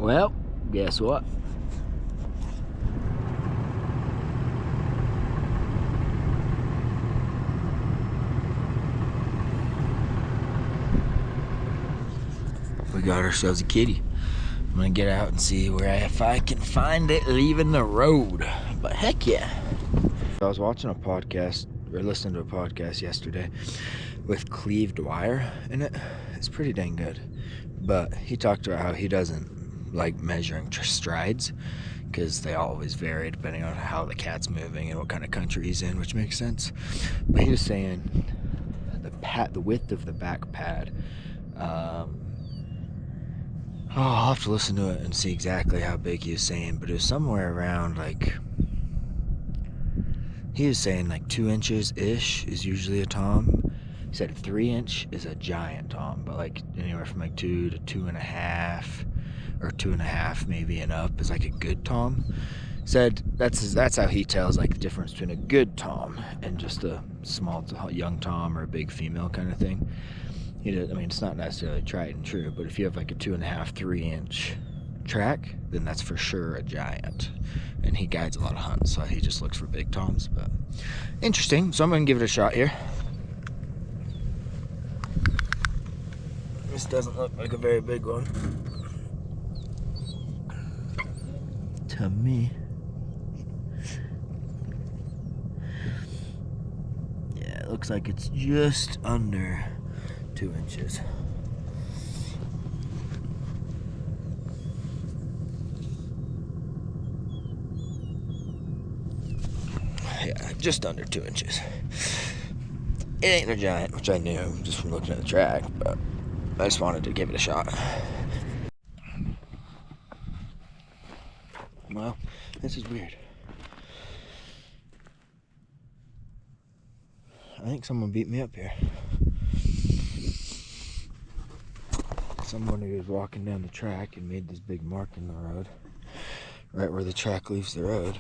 Well, guess what? We got ourselves a kitty. I'm gonna get out and see if I can find it leaving the road. But heck yeah. I was watching a podcast, or listening to a podcast yesterday with Cleve Dwyer in it. It's pretty dang good. But he talked about how he doesn't like measuring strides because they always vary depending on how the cat's moving and what kind of country he's in, which makes sense. But he was saying the width of the back pad, I'll have to listen to it and see exactly how big he was saying, but it was somewhere around he was saying 2 inches-ish is usually a tom. He said 3 inch is a giant tom, but anywhere from 2 to 2.5 or 2.5 maybe and up is a good tom. Said that's how he tells the difference between a good tom and just a small young tom or a big female kind of thing. It's not necessarily tried and true, but if you have a 2.5, 3 inch track, then that's for sure a giant. And he guides a lot of hunts, so he just looks for big toms. But interesting, so I'm gonna give it a shot here. This doesn't look like a very big one to me. Yeah, it looks like it's just under 2 inches. Yeah, just under 2 inches. It ain't a giant, which I knew just from looking at the track, but I just wanted to give it a shot. Well, this is weird. I think someone beat me up here. Somebody was walking down the track and made this big mark in the road, right where the track leaves the road.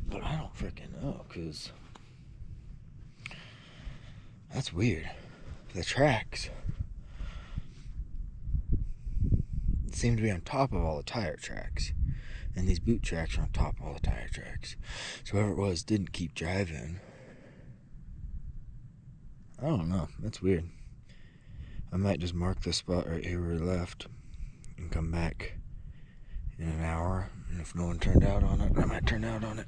But I don't freaking know, because that's weird. The tracks seem to be on top of all the tire tracks, and these boot tracks are on top of all the tire tracks. So whoever it was didn't keep driving. I don't know. That's weird. I might just mark this spot right here where we left and come back in an hour. And if no one turned out on it, I might turn out on it.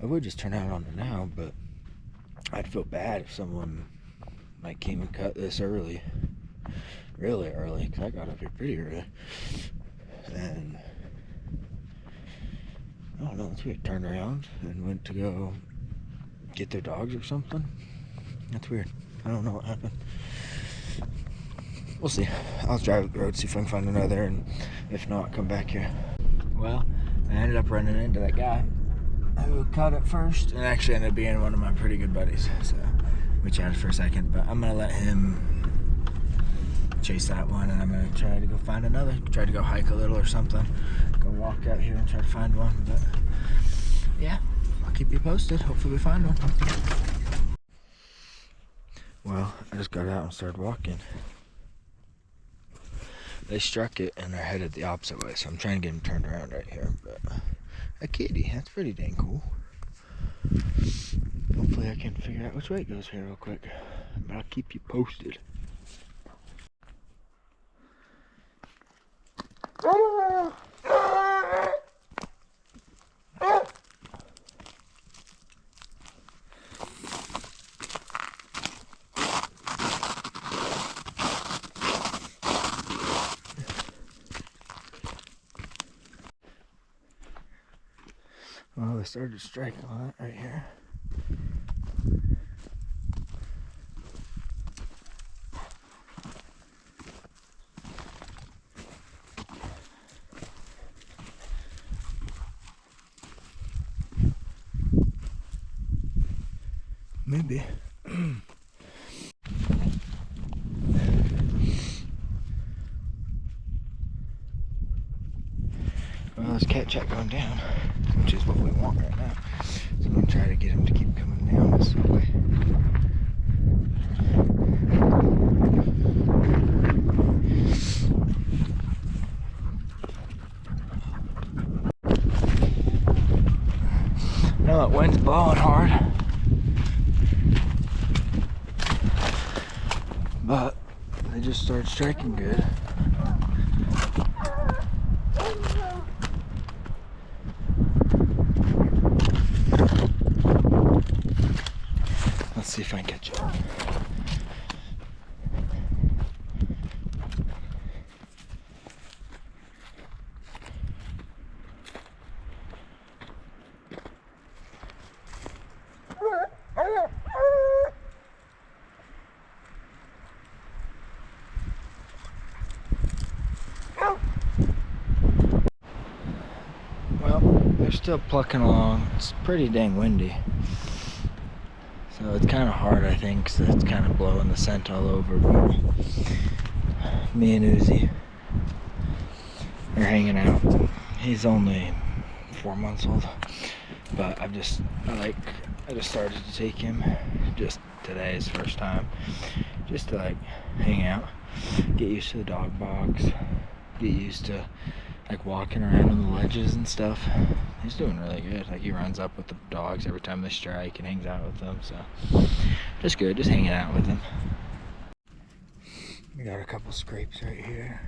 I would just turn out on it now, but I'd feel bad if someone came and cut this early. Really early, because I got up here pretty early. And I don't know, it's weird. Turned around and went to go get their dogs or something. That's weird. I don't know what happened. We'll see. I'll drive the road, see if I can find another, and if not, come back here. Well, I ended up running into that guy who caught it first, and actually ended up being one of my pretty good buddies. So we chatted for a second, but I'm gonna let him chase that one, and I'm gonna try to go find another. Try to go hike a little or something. Go walk out here and try to find one. But yeah, I'll keep you posted. Hopefully we find one. Well, I just got out and started walking. They struck it and they're headed the opposite way, so I'm trying to get them turned around right here. But a kitty, that's pretty dang cool. Hopefully I can figure out which way it goes here real quick. But I'll keep you posted. Well, they started to strike a lot right here. Maybe. Well, there's cat chat going down, which is what we want right now. So I'm gonna try to get him to keep coming down this way. Well, the wind's blowing hard, but they just started striking good. Let's see if I can catch it. Well, they're still plucking along. It's pretty dang windy. So it's kind of hard, I think, so it's kind of blowing the scent all over. But me and Uzi are hanging out. He's only 4 months old, but I just started to take him just today, his first time, just to like hang out, get used to the dog box, get used to like walking around on the ledges and stuff. He's doing really good. Like, he runs up with the dogs every time they strike and hangs out with them, so just good, just hanging out with him. We got a couple scrapes right here.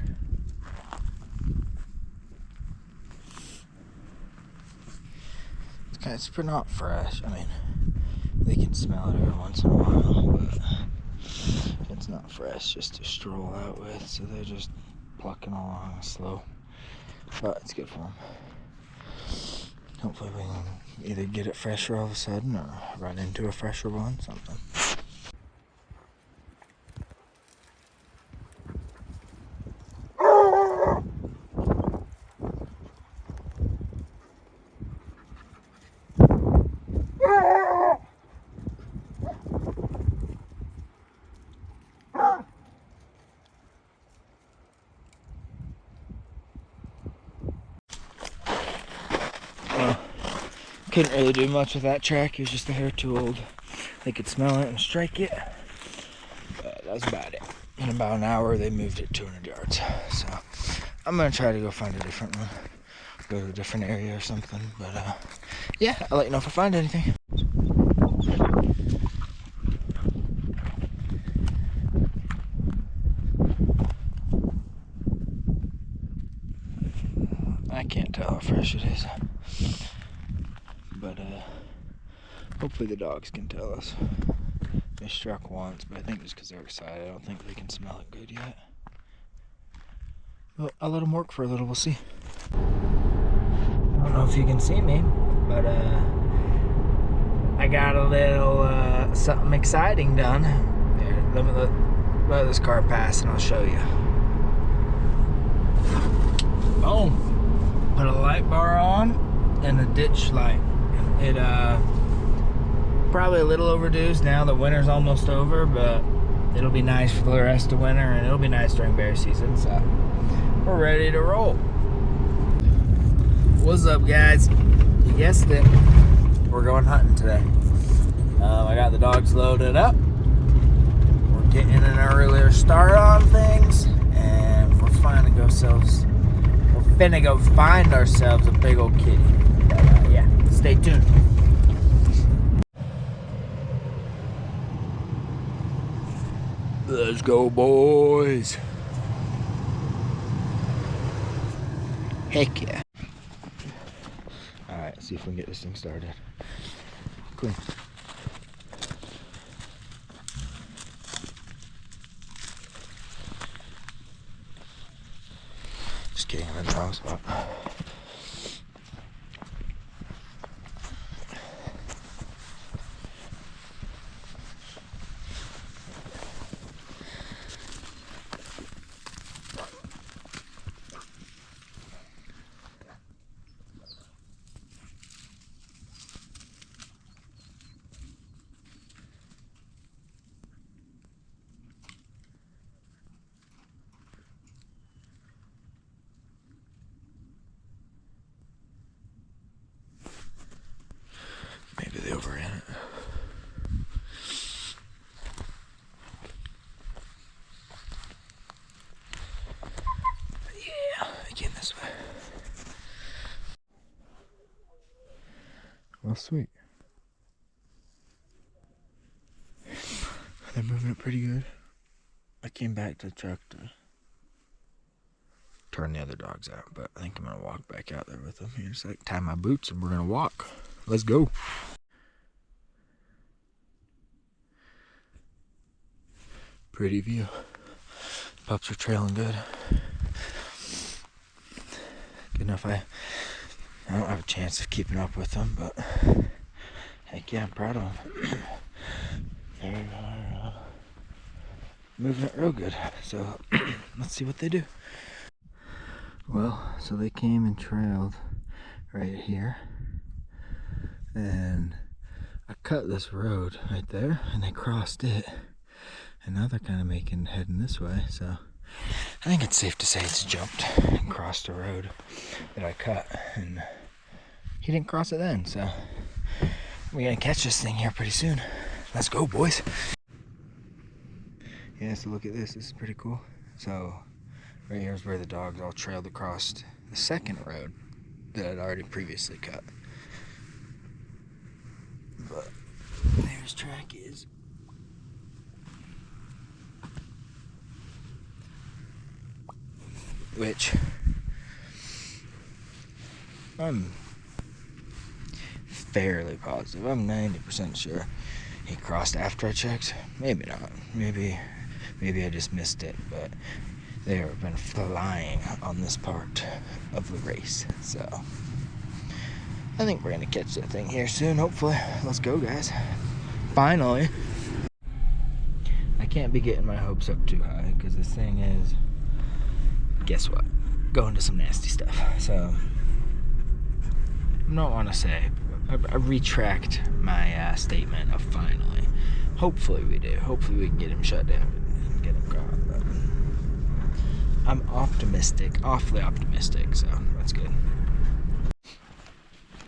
It's not fresh. I mean, they can smell it every once in a while, but it's not fresh just to stroll out with, so they're just plucking along slow. But it's good for them. Hopefully we can either get it fresher all of a sudden or run into a fresher one, something. Couldn't really do much with that track. It was just the hair too old. They could smell it and strike it, but that's about it. In about an hour they moved it 200 yards, so I'm gonna try to go find a different one, go to a different area or something. But yeah, I'll let you know if I find anything. I can't tell how fresh it is, but hopefully the dogs can tell us. They struck once, but I think just because they're excited, I don't think they can smell it good yet. Well, I'll let them work for a little, we'll see. I don't know if you can see me, but I got a little something exciting done. Here, let this car pass and I'll show you. Boom! Put a light bar on and a ditch light. It probably a little overdue now. The winter's almost over, but it'll be nice for the rest of winter, and it'll be nice during bear season, so we're ready to roll. What's up, guys? You guessed it, we're going hunting today. I got the dogs loaded up. We're getting an earlier start on things, and we're finna go find ourselves a big old kitty. But yeah, stay tuned. Let's go, boys. Heck yeah. Alright, see if we can get this thing started. Cool. Just kidding, I'm in the wrong spot. Maybe they overran it. Yeah, again this way. Well, sweet. They're moving it pretty good. I came back to the truck to turn the other dogs out, but I think I'm gonna walk back out there with them here in a sec. Tie my boots and we're gonna walk. Let's go. Pretty view. Pups are trailing good. Good enough. I don't have a chance of keeping up with them, but heck yeah, I'm proud of them. They are moving it real good. So let's see what they do. Well, so they came and trailed right here, and I cut this road right there, and they crossed it, and now they're kind of heading this way. So I think it's safe to say it's jumped and crossed the road that I cut, and he didn't cross it then. So we're gonna catch this thing here pretty soon. Let's go, boys. Yeah, so look at this. This is pretty cool. So right here is where the dogs all trailed across the second road that I'd already previously cut. But there's track is. Which I'm fairly positive. I'm 90% sure he crossed after I checked. Maybe not. Maybe I just missed it, but they have been flying on this part of the race. So I think we're gonna catch that thing here soon, hopefully. Let's go, guys. Finally. I can't be getting my hopes up too high, because this thing is, guess what? Going to some nasty stuff. So I don't want to say, I retract my statement of finally. Hopefully we do. Hopefully we can get him shut down and get him caught. But I'm optimistic, awfully optimistic, so that's good.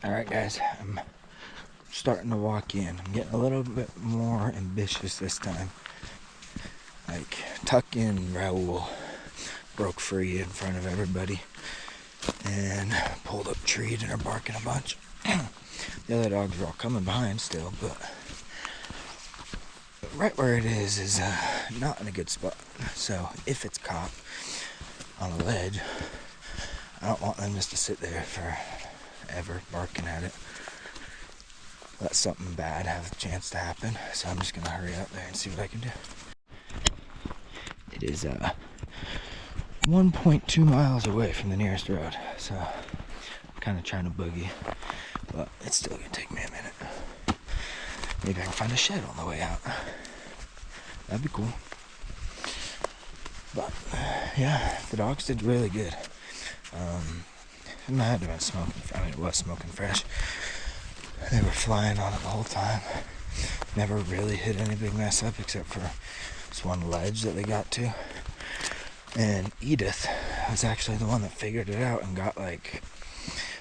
Alright guys, I'm starting to walk in. I'm getting a little bit more ambitious this time. Like, Tuck in Raoul broke free in front of everybody and pulled up treed and are barking a bunch. The other dogs are all coming behind still, but right where it is not in a good spot. So if it's caught on a ledge, I don't want them just to sit there forever barking at it. Let something bad have a chance to happen. So I'm just gonna hurry out there and see what I can do. It is 1.2 miles away from the nearest road, so I'm kind of trying to boogie, but it's still gonna take me a minute. Maybe I can find a shed on the way out. That'd be cool. But yeah, the dogs did really good. It might have been smoking. I mean, it was smoking fresh. They were flying on it the whole time. Never really hit any big mess up except for this one ledge that they got to. And Edith was actually the one that figured it out and got like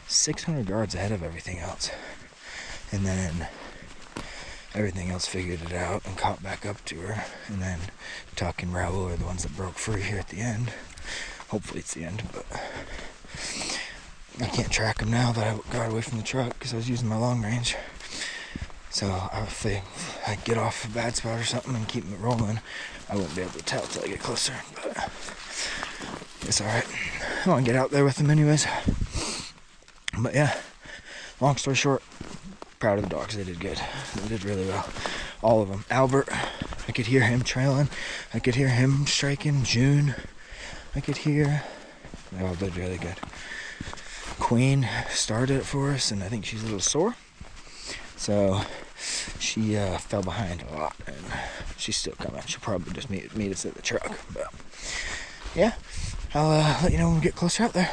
600 yards ahead of everything else. And then everything else figured it out and caught back up to her. And then Tuck and Raoul are the ones that broke free here at the end. Hopefully it's the end, but I can't track them now that I got away from the truck because I was using my long range. So if I get off a bad spot or something and keep it rolling, I won't be able to tell till I get closer. But it's alright. I want to get out there with them anyways. But yeah, long story short, proud of the dogs. They did good. They did really well. All of them. Albert, I could hear him trailing. I could hear him striking. June, I could hear. They all did really good. Queen started it for us, and I think she's a little sore. So she fell behind a lot, and she's still coming. She'll probably just meet us at the truck. But yeah, I'll let you know when we get closer out there.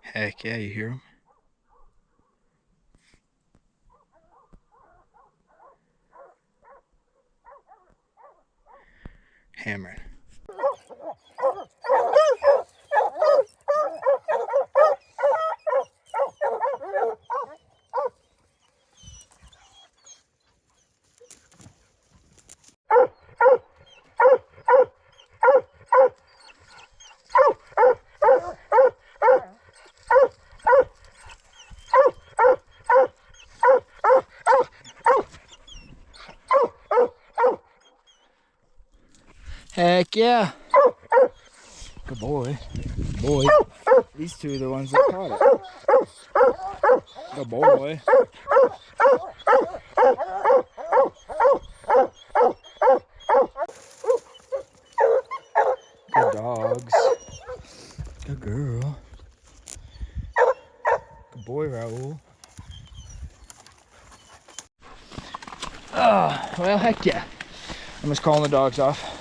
Heck yeah, you hear them? Hammering. Heck yeah. Good boy. Good boy. These two are the ones that caught it. Good boy. Good dogs. Good girl. Good boy, Raul. Well, heck yeah. I'm just calling the dogs off.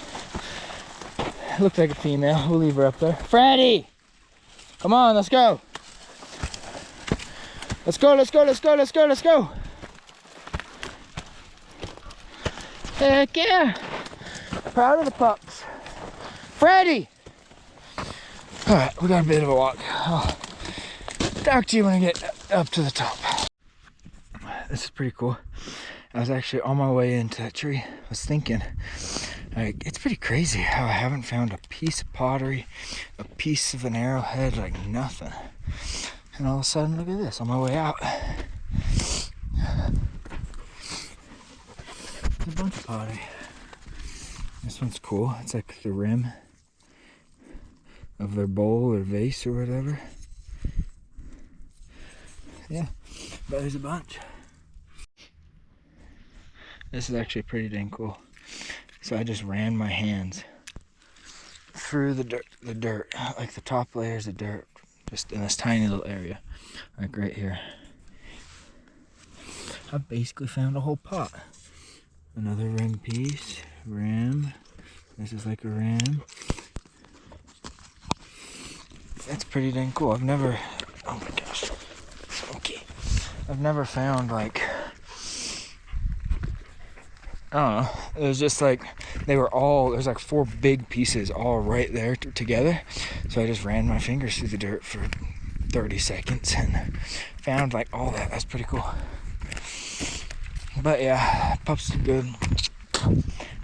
Looked like a female. We'll leave her up there. Freddie! Come on, let's go. Let's go, let's go, let's go, let's go, let's go. Heck yeah. Proud of the pups. Freddie! Alright, we got a bit of a walk. I'll talk to you when I get up to the top. This is pretty cool. I was actually on my way into that tree. I was thinking, like, it's pretty crazy how I haven't found a piece of pottery, a piece of an arrowhead, like nothing. And all of a sudden, look at this, on my way out. There's a bunch of pottery. This one's cool. It's like the rim of their bowl or vase or whatever. Yeah, but there's a bunch. This is actually pretty dang cool. So I just ran my hands through the dirt, like the top layers of dirt, just in this tiny little area, like right here. I basically found a whole pot. Another rim piece, rim. This is like a rim. That's pretty dang cool. I've never, oh my gosh, okay. I've never found like, I don't know, it was just like, they were all, there's like 4 big pieces all right there together. So I just ran my fingers through the dirt for 30 seconds and found like all that. That's pretty cool. But yeah, pups are good.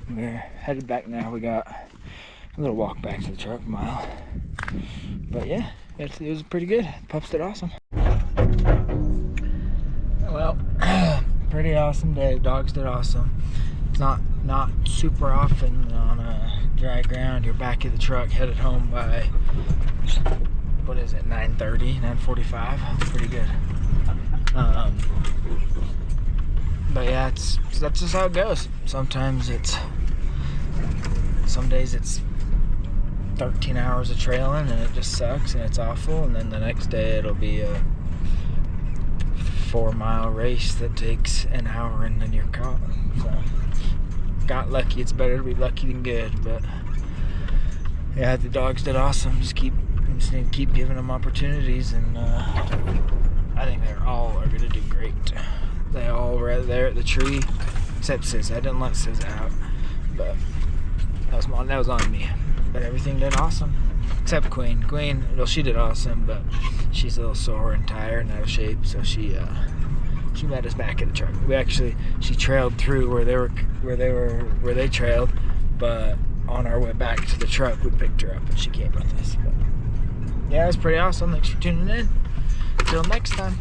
We're headed back now. We got a little walk back to the truck, mile. But yeah, it was pretty good. Pups did awesome. Well, pretty awesome day. Dogs did awesome. It's not super often on a dry ground. You're back at the truck, headed home by, what is it, 9:30, 9:45? That's pretty good. But yeah, that's just how it goes. Sometimes some days it's 13 hours of trailing and it just sucks and it's awful, and then the next day it'll be a 4-mile race that takes an hour and then you're caught. So got lucky. It's better to be lucky than good. But yeah, the dogs did awesome. Just need to keep giving them opportunities, and I think they all are gonna do great. They all were there at the tree, except Sis. I didn't let Sis out, but that was on me. But everything did awesome, except Queen. Queen, well, she did awesome, but she's a little sore and tired and out of shape, so she met us back at the truck. She trailed through where they trailed, but on our way back to the truck, we picked her up and she came with us. But yeah, it was pretty awesome. Thanks for tuning in. Until next time.